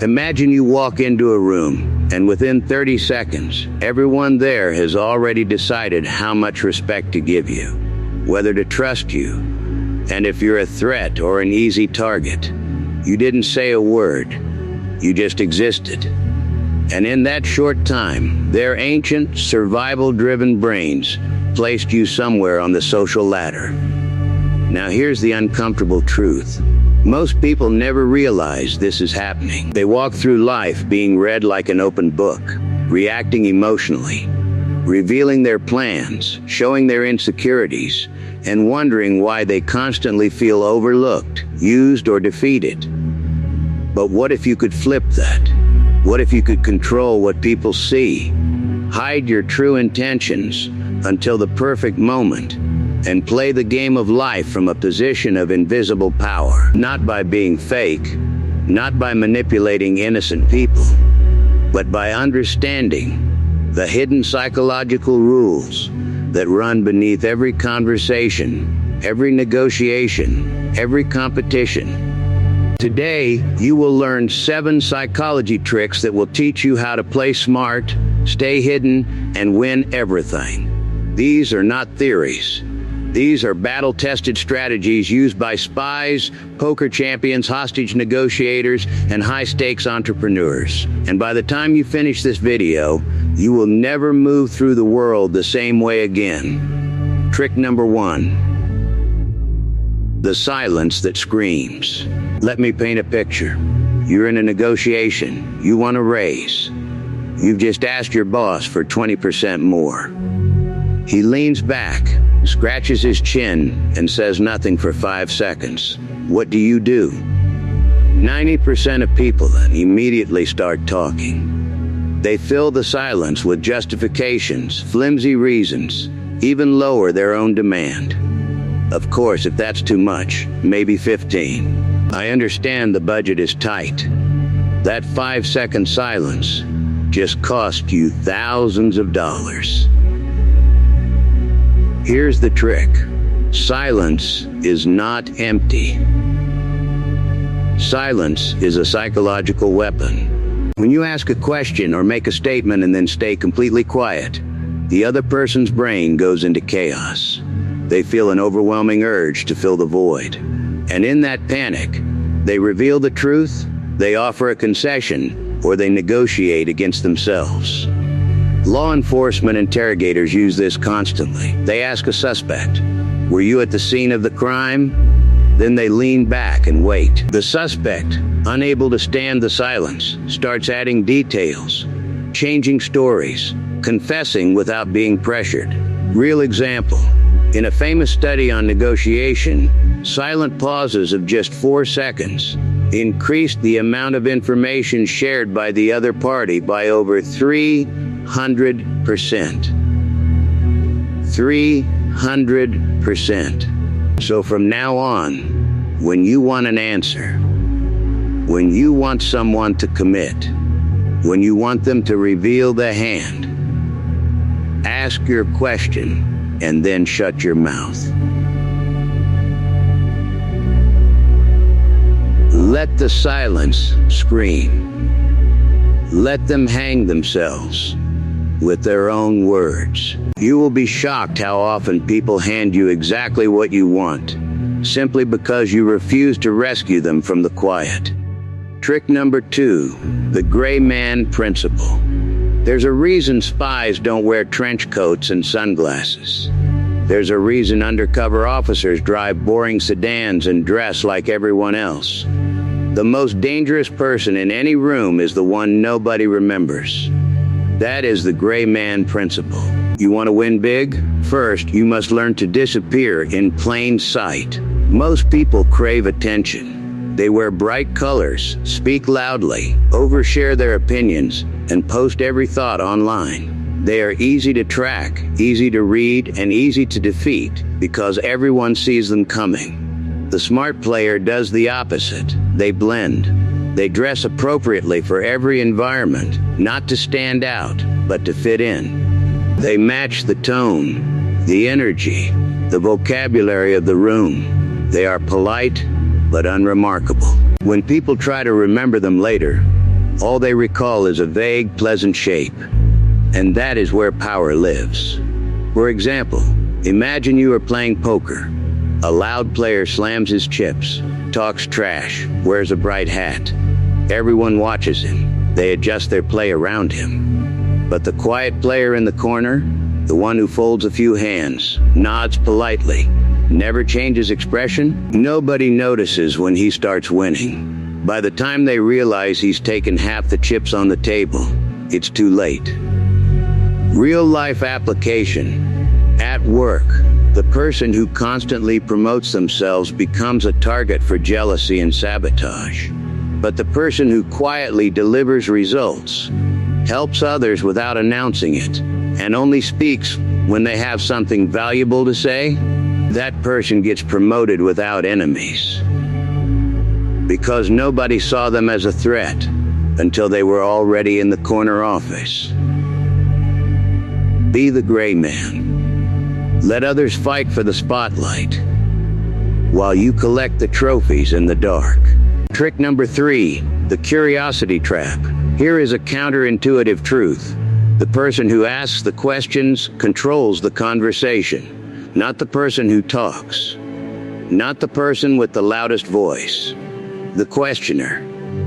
Imagine you walk into a room, and within 30 seconds, everyone there has already decided how much respect to give you, whether to trust you, and if you're a threat or an easy target. You didn't say a word. You just existed. And in that short time, their ancient, survival-driven brains placed you somewhere on the social ladder. Now here's the uncomfortable truth. Most people never realize this is happening. They walk through life being read like an open book, reacting emotionally, revealing their plans, showing their insecurities, and wondering why they constantly feel overlooked, used, or defeated. But what if you could flip that? What if you could control what people see, hide your true intentions until the perfect moment, and play the game of life from a position of invisible power? Not by being fake, not by manipulating innocent people, but by understanding the hidden psychological rules that run beneath every conversation, every negotiation, every competition. Today, you will learn 7 psychology tricks that will teach you how to play smart, stay hidden, and win everything. These are not theories. These are battle-tested strategies used by spies, poker champions, hostage negotiators, and high-stakes entrepreneurs. And by the time you finish this video, you will never move through the world the same way again. Trick number 1. The silence that screams. Let me paint a picture. You're in a negotiation. You want a raise. You've just asked your boss for 20% more. He leans back, scratches his chin, and says nothing for 5 seconds. What do? 90% of people immediately start talking. They fill the silence with justifications, flimsy reasons, even lower their own demand. Of course, if that's too much, maybe 15. I understand the budget is tight. That 5-second silence just cost you thousands of dollars. Here's the trick. Silence is not empty. Silence is a psychological weapon. When you ask a question or make a statement and then stay completely quiet, the other person's brain goes into chaos. They feel an overwhelming urge to fill the void. And in that panic, they reveal the truth, they offer a concession, or they negotiate against themselves. Law enforcement interrogators use this constantly. They ask a suspect, "Were you at the scene of the crime?" Then they lean back and wait. The suspect, unable to stand the silence, starts adding details, changing stories, confessing without being pressured. Real example. In a famous study on negotiation, silent pauses of just 4 seconds increased the amount of information shared by the other party by over 300%. 300%. So from now on, when you want an answer, when you want someone to commit, when you want them to reveal the hand, ask your question and then shut your mouth. Let the silence scream. Let them hang themselves with their own words. You will be shocked how often people hand you exactly what you want, simply because you refuse to rescue them from the quiet. Trick number 2, the gray man principle. There's a reason spies don't wear trench coats and sunglasses. There's a reason undercover officers drive boring sedans and dress like everyone else. The most dangerous person in any room is the one nobody remembers. That is the gray man principle. You want to win big? First, you must learn to disappear in plain sight. Most people crave attention. They wear bright colors, speak loudly, overshare their opinions, and post every thought online. They are easy to track, easy to read, and easy to defeat because everyone sees them coming. The smart player does the opposite. They blend. They dress appropriately for every environment, not to stand out, but to fit in. They match the tone, the energy, the vocabulary of the room. They are polite, but unremarkable. When people try to remember them later, All they recall is a vague, pleasant shape. And that is where power lives. For example, imagine you are playing poker. A loud player slams his chips, talks trash, wears a bright hat. Everyone watches him. They adjust their play around him. But the quiet player in the corner, the one who folds a few hands, nods politely, never changes expression, nobody notices when he starts winning. By the time they realize he's taken half the chips on the table, it's too late. Real-life application. At work, the person who constantly promotes themselves becomes a target for jealousy and sabotage. But the person who quietly delivers results, helps others without announcing it, and only speaks when they have something valuable to say, that person gets promoted without enemies. Because nobody saw them as a threat until they were already in the corner office. Be the gray man. Let others fight for the spotlight, while you collect the trophies in the dark. Trick number 3, the curiosity trap. Here is a counterintuitive truth. The person who asks the questions controls the conversation, not the person who talks, not the person with the loudest voice, the questioner.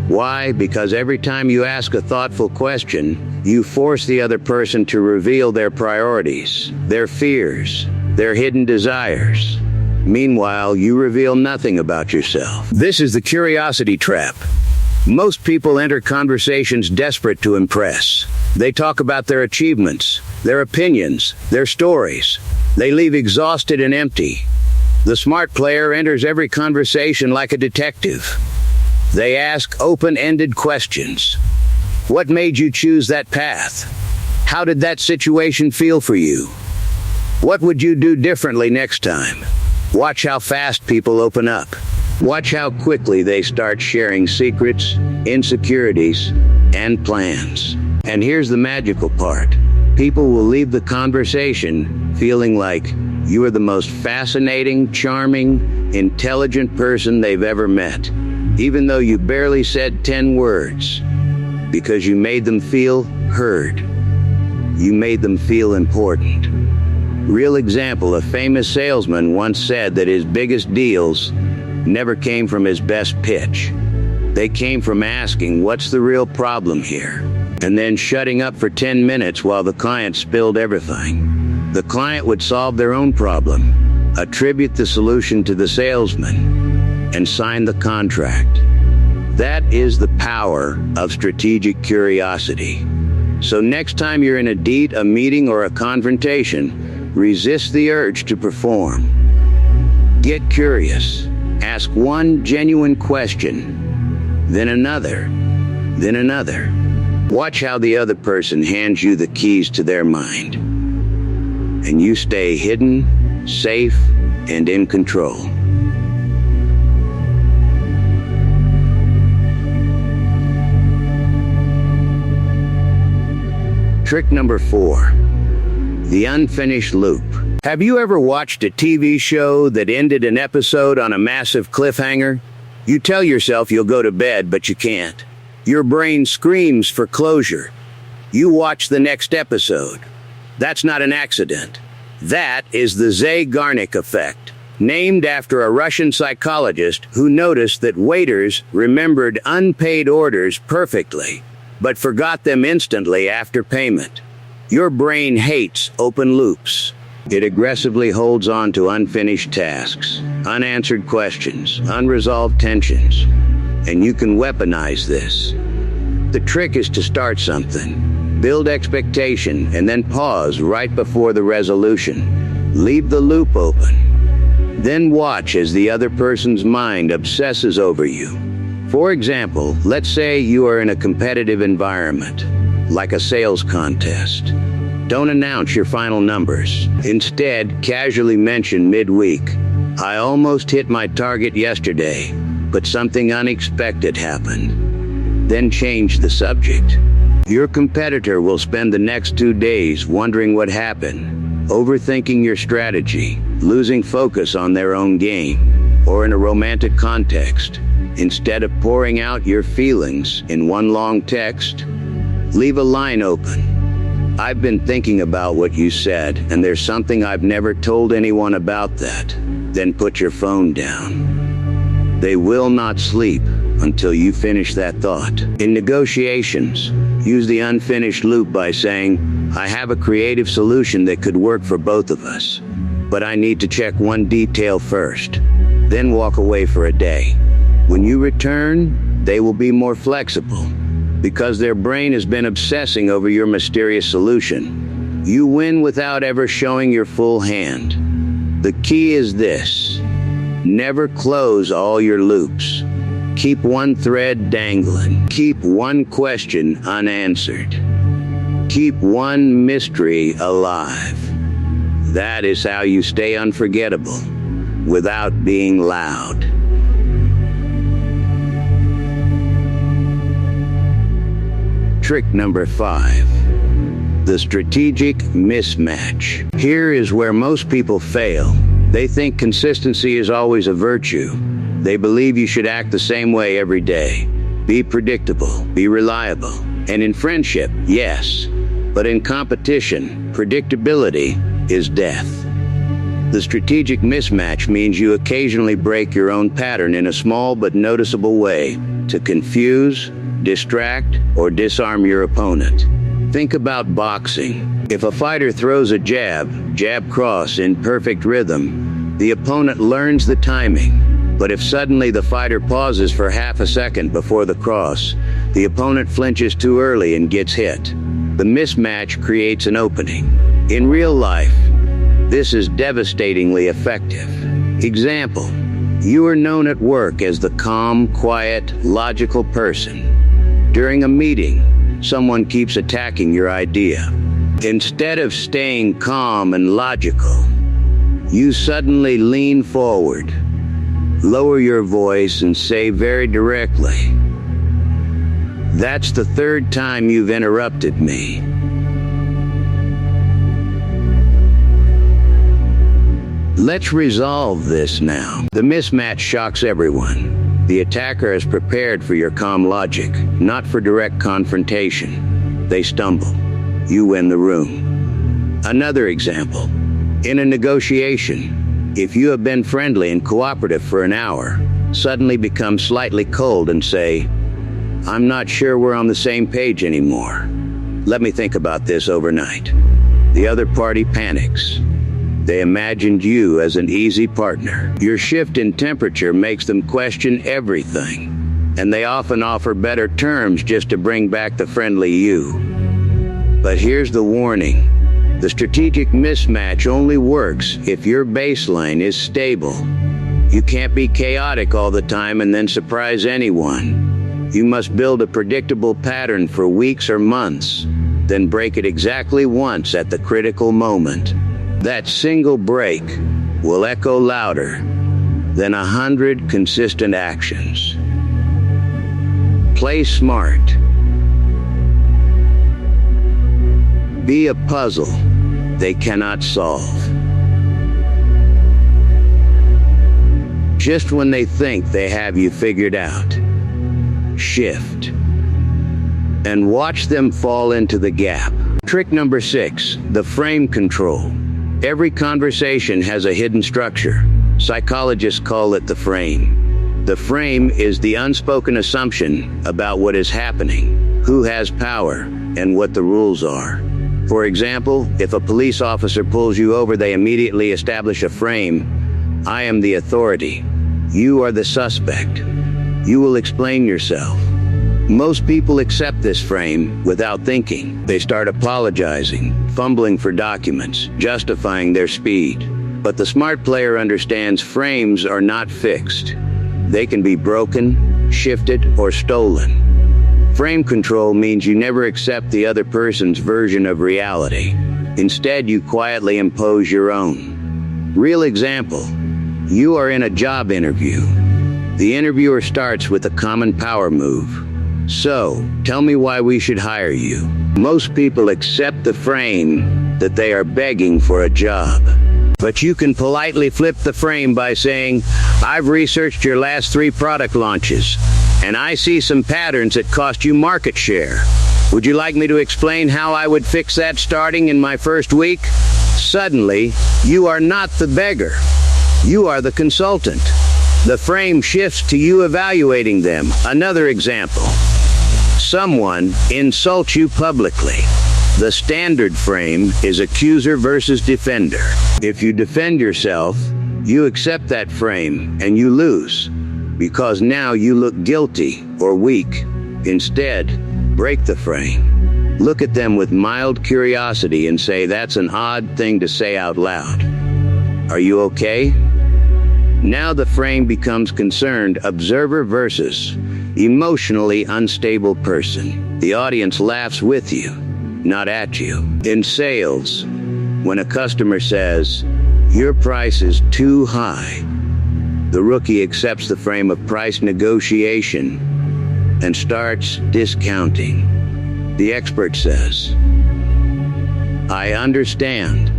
Why? Because every time you ask a thoughtful question, you force the other person to reveal their priorities, their fears, their hidden desires. Meanwhile, you reveal nothing about yourself. This is the curiosity trap. Most people enter conversations desperate to impress. They talk about their achievements, their opinions, their stories. They leave exhausted and empty. The smart player enters every conversation like a detective. They ask open-ended questions. What made you choose that path? How did that situation feel for you? What would you do differently next time? Watch how fast people open up. Watch how quickly they start sharing secrets, insecurities, and plans. And here's the magical part. People will leave the conversation feeling like you are the most fascinating, charming, intelligent person they've ever met, even though you barely said 10 words, because you made them feel heard. You made them feel important. Real example, a famous salesman once said that his biggest deals never came from his best pitch. They came from asking, what's the real problem here? And then shutting up for 10 minutes while the client spilled everything. The client would solve their own problem, attribute the solution to the salesman, and sign the contract. That is the power of strategic curiosity. So next time you're in a meeting, or a confrontation, resist the urge to perform. Get curious. Ask one genuine question, then another, then another. Watch how the other person hands you the keys to their mind. And you stay hidden, safe, and in control. Trick number 4. The unfinished loop. Have you ever watched a TV show that ended an episode on a massive cliffhanger? You tell yourself you'll go to bed, but you can't. Your brain screams for closure. You watch the next episode. That's not an accident. That is the Zeigarnik effect, named after a Russian psychologist who noticed that waiters remembered unpaid orders perfectly, but forgot them instantly after payment. Your brain hates open loops. It aggressively holds on to unfinished tasks, unanswered questions, unresolved tensions. And you can weaponize this. The trick is to start something, build expectation, and then pause right before the resolution. Leave the loop open. Then watch as the other person's mind obsesses over you. For example, let's say you are in a competitive environment, like a sales contest. Don't announce your final numbers. Instead, casually mention midweek, I almost hit my target yesterday, but something unexpected happened. Then change the subject. Your competitor will spend the next 2 days wondering what happened, overthinking your strategy, losing focus on their own game. Or in a romantic context, Instead of pouring out your feelings in one long text, leave a line open. I've been thinking about what you said, and there's something I've never told anyone about that. Then put your phone down. They will not sleep until you finish that thought. In negotiations, use the unfinished loop by saying, I have a creative solution that could work for both of us, but I need to check one detail first. Then walk away for a day. When you return, they will be more flexible because their brain has been obsessing over your mysterious solution. You win without ever showing your full hand. The key is this: never close all your loops. Keep one thread dangling. Keep one question unanswered. Keep one mystery alive. That is how you stay unforgettable without being loud. Trick number 5. The strategic mismatch. Here is where most people fail. They think consistency is always a virtue. They believe you should act the same way every day. Be predictable, be reliable. And in friendship, yes. But in competition, predictability is death. The strategic mismatch means you occasionally break your own pattern in a small but noticeable way to confuse, distract, or disarm your opponent. Think about boxing. If a fighter throws a jab cross in perfect rhythm, the opponent learns the timing. But if suddenly the fighter pauses for half a second before the cross, the opponent flinches too early and gets hit. The mismatch creates an opening. In real life, this is devastatingly effective. Example: you are known at work as the calm, quiet, logical person. During a meeting, someone keeps attacking your idea. Instead of staying calm and logical, you suddenly lean forward, lower your voice, and say very directly, "That's the third time you've interrupted me." Let's resolve this now. The mismatch shocks everyone. The attacker is prepared for your calm logic, not for direct confrontation. They stumble. You win the room. Another example. In a negotiation, if you have been friendly and cooperative for an hour, suddenly become slightly cold and say, "I'm not sure we're on the same page anymore. Let me think about this overnight." The other party panics. They imagined you as an easy partner. Your shift in temperature makes them question everything, and they often offer better terms just to bring back the friendly you. But here's the warning. The strategic mismatch only works if your baseline is stable. You can't be chaotic all the time and then surprise anyone. You must build a predictable pattern for weeks or months, then break it exactly once at the critical moment. That single break will echo louder than 100 consistent actions. Play smart. Be a puzzle they cannot solve. Just when they think they have you figured out, shift and watch them fall into the gap. Trick number 6, the frame control. Every conversation has a hidden structure. Psychologists call it the frame. The frame is the unspoken assumption about what is happening, who has power, and what the rules are. For example, if a police officer pulls you over, they immediately establish a frame. I am the authority. You are the suspect. You will explain yourself. Most people accept this frame without thinking. They start apologizing, fumbling for documents, justifying their speed. But the smart player understands frames are not fixed. They can be broken, shifted, or stolen. Frame control means you never accept the other person's version of reality. Instead, you quietly impose your own. Real example: you are in a job interview. The interviewer starts with a common power move. "So, tell me why we should hire you." Most people accept the frame that they are begging for a job. But you can politely flip the frame by saying, I've researched your last 3 product launches, and I see some patterns that cost you market share. Would you like me to explain how I would fix that starting in my first week? Suddenly, you are not the beggar. You are the consultant. The frame shifts to you evaluating them. Another example. Someone insults you publicly. The standard frame is accuser versus defender. If you defend yourself, you accept that frame and you lose, because now you look guilty or weak. Instead, break the frame. Look at them with mild curiosity and say, that's an odd thing to say out loud. Are you okay? Now the frame becomes concerned observer versus emotionally unstable person. The audience laughs with you, not at you. In sales, when a customer says, your price is too high, the rookie accepts the frame of price negotiation and starts discounting. The expert says, I understand.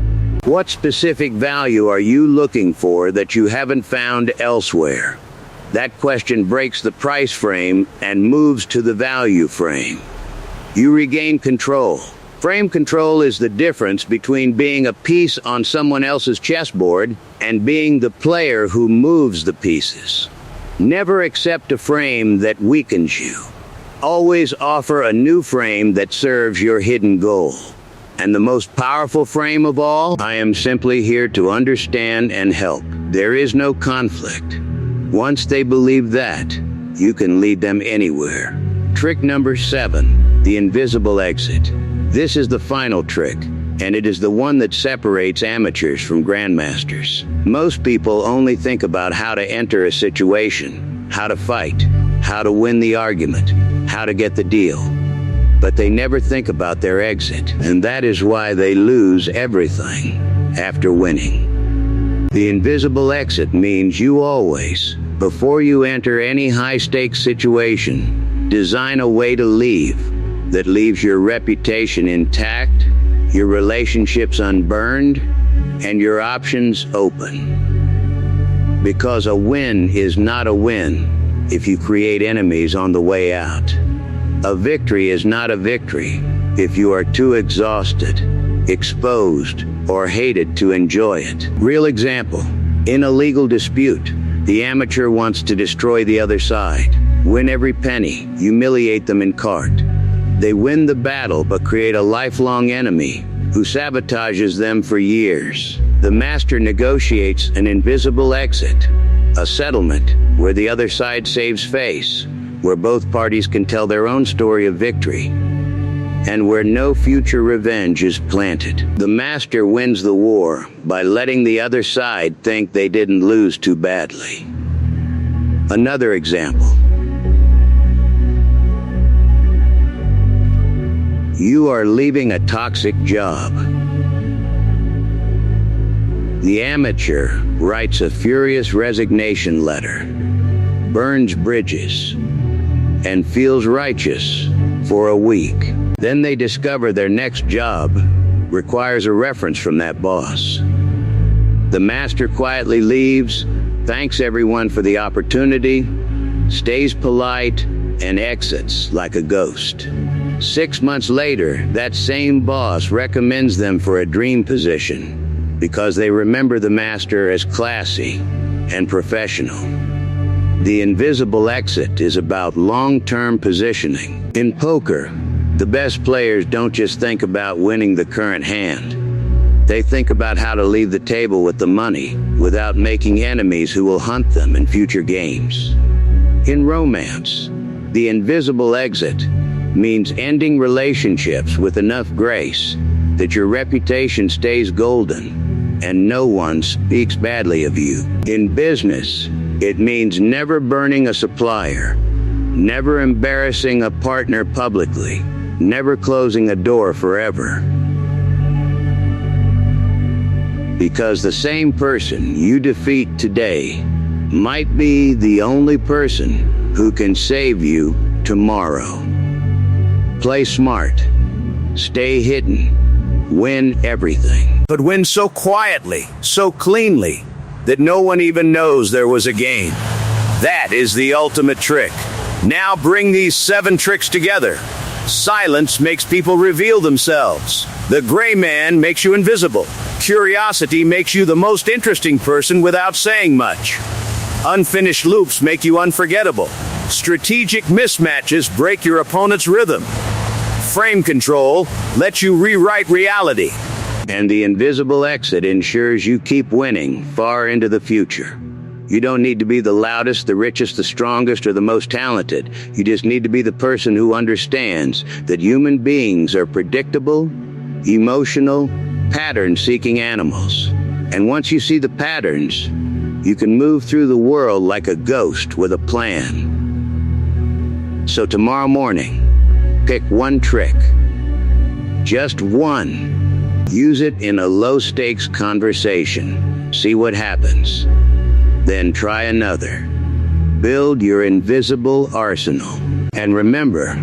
What specific value are you looking for that you haven't found elsewhere? That question breaks the price frame and moves to the value frame. You regain control. Frame control is the difference between being a piece on someone else's chessboard and being the player who moves the pieces. Never accept a frame that weakens you. Always offer a new frame that serves your hidden goal. And the most powerful frame of all, I am simply here to understand and help. There is no conflict. Once they believe that, you can lead them anywhere. Trick number 7, the invisible exit. This is the final trick, and it is the one that separates amateurs from grandmasters. Most people only think about how to enter a situation, how to fight, how to win the argument, how to get the deal. But they never think about their exit, and that is why they lose everything after winning. The invisible exit means you always, before you enter any high-stakes situation, design a way to leave that leaves your reputation intact, your relationships unburned, and your options open. Because a win is not a win if you create enemies on the way out. A victory is not a victory if you are too exhausted, exposed, or hated to enjoy it. Real example. In a legal dispute, the amateur wants to destroy the other side, win every penny, humiliate them in court. They win the battle but create a lifelong enemy who sabotages them for years. The master negotiates an invisible exit, a settlement where the other side saves face, where both parties can tell their own story of victory, and where no future revenge is planted. The master wins the war by letting the other side think they didn't lose too badly. Another example. You are leaving a toxic job. The amateur writes a furious resignation letter, burns bridges, and feels righteous for a week. Then they discover their next job requires a reference from that boss. The master quietly leaves, thanks everyone for the opportunity, stays polite, and exits like a ghost. 6 months later, that same boss recommends them for a dream position because they remember the master as classy and professional. The invisible exit is about long-term positioning. In poker, the best players don't just think about winning the current hand. They think about how to leave the table with the money without making enemies who will hunt them in future games. In romance, the invisible exit means ending relationships with enough grace that your reputation stays golden and no one speaks badly of you. In business, it means never burning a supplier, never embarrassing a partner publicly, never closing a door forever. Because the same person you defeat today might be the only person who can save you tomorrow. Play smart, stay hidden, Win everything. But win so quietly, so cleanly, that no one even knows there was a game. That is the ultimate trick. Now bring these 7 tricks together. Silence makes people reveal themselves. The gray man makes you invisible. Curiosity makes you the most interesting person without saying much. Unfinished loops make you unforgettable. Strategic mismatches break your opponent's rhythm. Frame control lets you rewrite reality. And the invisible exit ensures you keep winning far into the future. You don't need to be the loudest, the richest, the strongest, or the most talented. You just need to be the person who understands that human beings are predictable, emotional, pattern-seeking animals. And once you see the patterns, you can move through the world like a ghost with a plan. So tomorrow morning, pick one trick. Just one. Use it in a low-stakes conversation. See what happens. Then try another. Build your invisible arsenal. And remember,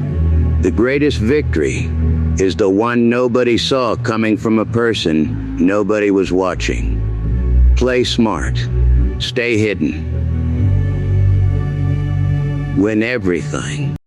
the greatest victory is the one nobody saw coming from a person nobody was watching. Play smart. Stay hidden. Win everything.